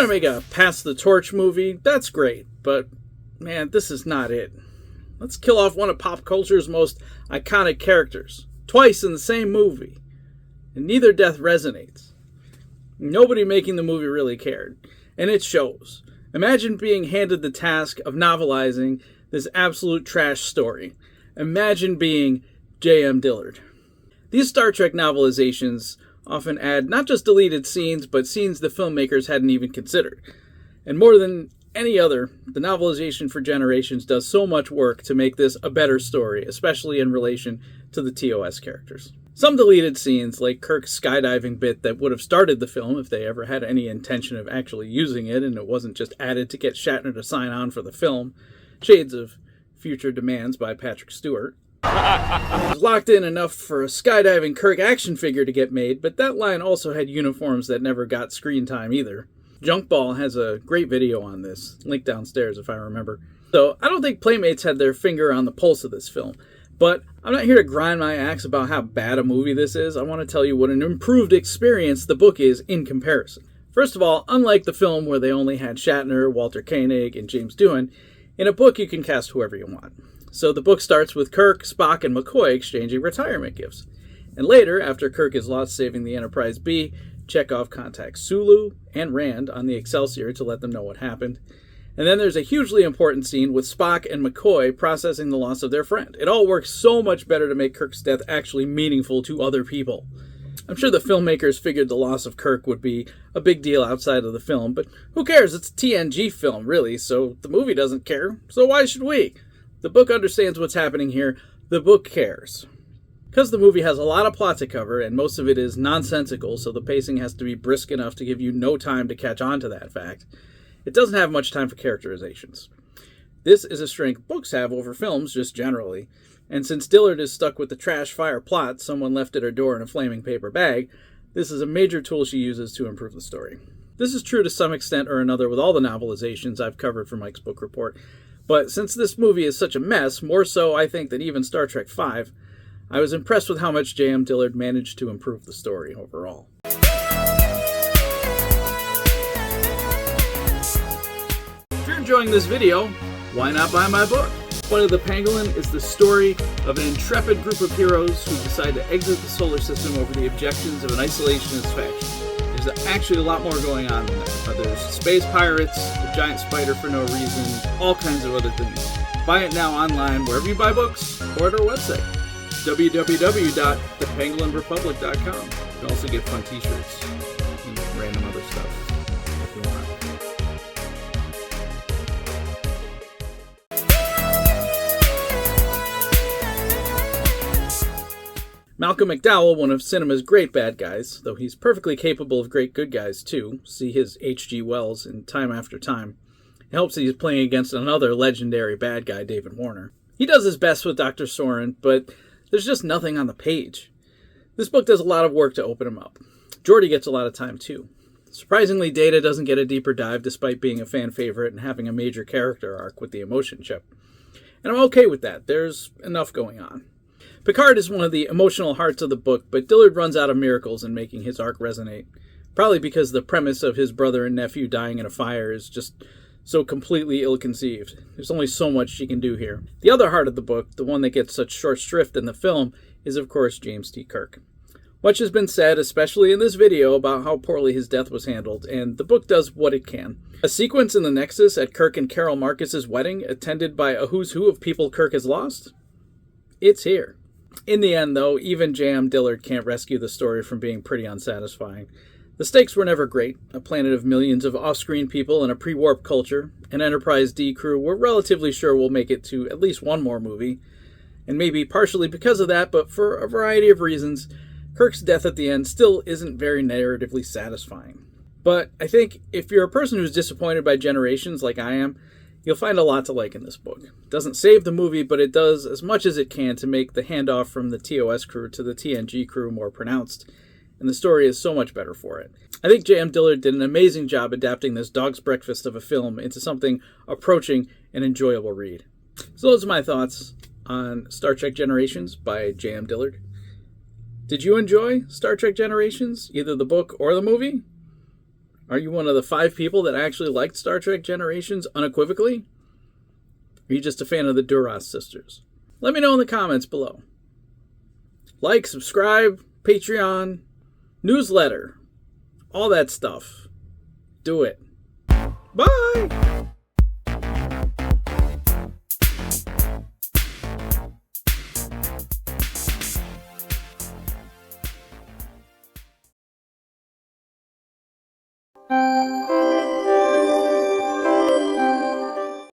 you're going to make a pass the torch movie, that's great, but man, this is not it. Let's kill off one of pop culture's most iconic characters, twice in the same movie, and neither death resonates. Nobody making the movie really cared, and it shows. Imagine being handed the task of novelizing this absolute trash story. Imagine being J.M. Dillard. These Star Trek novelizations often add not just deleted scenes, but scenes the filmmakers hadn't even considered. And more than any other, the novelization for Generations does so much work to make this a better story, especially in relation to the TOS characters. Some deleted scenes, like Kirk's skydiving bit that would have started the film if they ever had any intention of actually using it and it wasn't just added to get Shatner to sign on for the film, shades of Future Demands by Patrick Stewart. It was locked in enough for a skydiving Kirk action figure to get made, but that line also had uniforms that never got screen time either. Junkball has a great video on this, linked downstairs if I remember. So I don't think Playmates had their finger on the pulse of this film, but I'm not here to grind my axe about how bad a movie this is. I want to tell you what an improved experience the book is in comparison. First of all, unlike the film where they only had Shatner, Walter Koenig, and James Doohan, in a book you can cast whoever you want. So the book starts with Kirk, Spock, and McCoy exchanging retirement gifts. And later, after Kirk is lost saving the Enterprise B, Chekhov contacts Sulu and Rand on the Excelsior to let them know what happened. And then there's a hugely important scene with Spock and McCoy processing the loss of their friend. It all works so much better to make Kirk's death actually meaningful to other people. I'm sure the filmmakers figured the loss of Kirk would be a big deal outside of the film, but who cares? It's a TNG film, really, so the movie doesn't care, so why should we? The book understands what's happening here. The book cares. Because the movie has a lot of plot to cover, and most of it is nonsensical, so the pacing has to be brisk enough to give you no time to catch on to that fact, it doesn't have much time for characterizations. This is a strength books have over films, just generally, and since Dillard is stuck with the trash fire plot, someone left at her door in a flaming paper bag, this is a major tool she uses to improve the story. This is true to some extent or another with all the novelizations I've covered for Mike's Book Report, but since this movie is such a mess, more so I think than even Star Trek V, I was impressed with how much J.M. Dillard managed to improve the story overall. If you're enjoying this video, why not buy my book? Flight of the Pangolin is the story of an intrepid group of heroes who decide to exit the solar system over the objections of an isolationist faction. There's actually a lot more going on than that. There's space pirates, a giant spider for no reason, all kinds of other things. Buy it now online wherever you buy books or at our website, www.thepangolinrepublic.com. You can also get fun t-shirts and random other stuff if you want. Malcolm McDowell, one of cinema's great bad guys, though he's perfectly capable of great good guys too, see his H.G. Wells in Time After Time, it helps that he's playing against another legendary bad guy, David Warner. He does his best with Dr. Soren, but there's just nothing on the page. This book does a lot of work to open him up. Geordi gets a lot of time too. Surprisingly, Data doesn't get a deeper dive despite being a fan favorite and having a major character arc with the emotion chip. And I'm okay with that. There's enough going on. Picard is one of the emotional hearts of the book, but Dillard runs out of miracles in making his arc resonate. Probably because the premise of his brother and nephew dying in a fire is just so completely ill-conceived. There's only so much she can do here. The other heart of the book, the one that gets such short shrift in the film, is of course James T. Kirk. Much has been said, especially in this video, about how poorly his death was handled, and the book does what it can. A sequence in the Nexus at Kirk and Carol Marcus's wedding, attended by a who's who of people Kirk has lost? It's here. In the end, though, even J.M. Dillard can't rescue the story from being pretty unsatisfying. The stakes were never great. A planet of millions of off-screen people in a pre-warp culture, an Enterprise D crew we're relatively sure will make it to at least one more movie. And maybe partially because of that, but for a variety of reasons, Kirk's death at the end still isn't very narratively satisfying. But I think if you're a person who's disappointed by Generations like I am, you'll find a lot to like in this book. It doesn't save the movie, but it does as much as it can to make the handoff from the TOS crew to the TNG crew more pronounced, and the story is so much better for it. I think J.M. Dillard did an amazing job adapting this dog's breakfast of a film into something approaching an enjoyable read. So those are my thoughts on Star Trek Generations by J.M. Dillard. Did you enjoy Star Trek Generations, either the book or the movie? Are you one of the 5 people that actually liked Star Trek Generations unequivocally? Or are you just a fan of the Duras sisters? Let me know in the comments below. Like, subscribe, Patreon, newsletter, all that stuff. Do it. Bye!